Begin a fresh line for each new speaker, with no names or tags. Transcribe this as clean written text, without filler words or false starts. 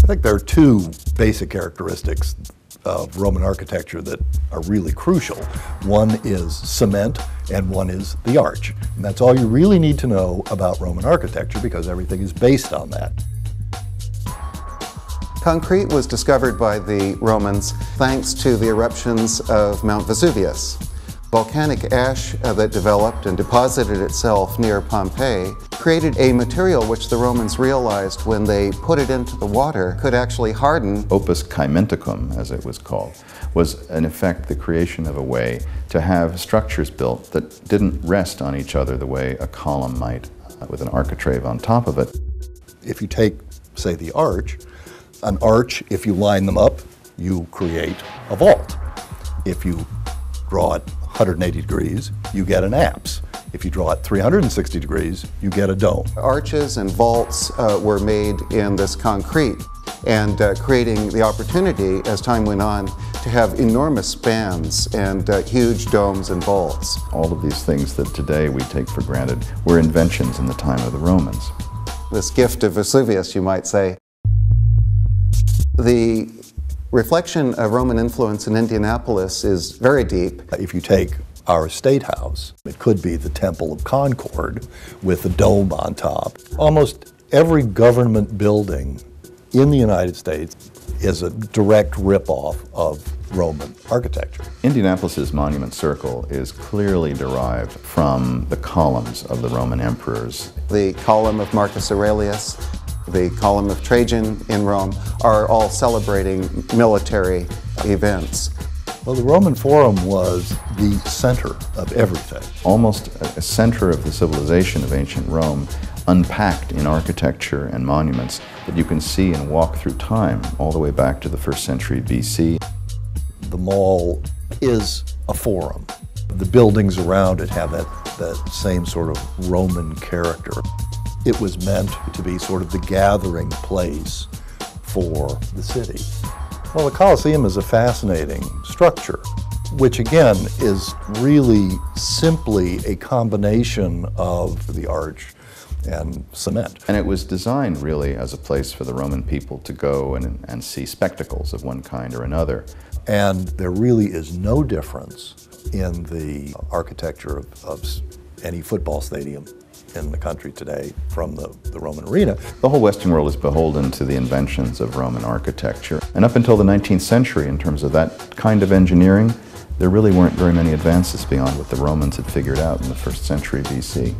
I think there are two basic characteristics of Roman architecture that are really crucial. One is cement and one is the arch. And that's all you really need to know about Roman architecture because everything is based on that.
Concrete was discovered by the Romans thanks to the eruptions of Mount Vesuvius. Volcanic ash that developed and deposited itself near Pompeii created a material which the Romans realized when they put it into the water could actually harden.
Opus caementicum, as it was called, was in effect the creation of a way to have structures built that didn't rest on each other the way a column might with an architrave on top of it.
If you take, say, the arch, an arch, if you line them up, you create a vault. If you draw it 180 degrees, you get an apse. If you draw it 360 degrees, you get a dome.
Arches and vaults were made in this concrete and creating the opportunity, as time went on, to have enormous spans and huge domes and vaults.
All of these things that today we take for granted were inventions in the time of the Romans.
This gift of Vesuvius, you might say. The reflection of Roman influence in Indianapolis is very deep.
If you take our State House, it could be the Temple of Concord with a dome on top. Almost every government building in the United States is a direct rip-off of Roman architecture.
Indianapolis's Monument Circle is clearly derived from the columns of the Roman emperors.
The column of Marcus Aurelius, the column of Trajan in Rome are all celebrating military events.
Well, the Roman Forum was the center of everything.
Almost a center of the civilization of ancient Rome, unpacked in architecture and monuments that you can see and walk through time all the way back to the 1st century BC.
The mall is a forum. The buildings around it have that same sort of Roman character. It was meant to be sort of the gathering place for the city. Well, the Colosseum is a fascinating structure, which again is really simply a combination of the arch and cement.
And it was designed really as a place for the Roman people to go and see spectacles of one kind or another.
And there really is no difference in the architecture of any football stadium in the country today from the Roman arena.
The whole Western world is beholden to the inventions of Roman architecture. And up until the 19th century, in terms of that kind of engineering, there really weren't very many advances beyond what the Romans had figured out in the 1st century BC.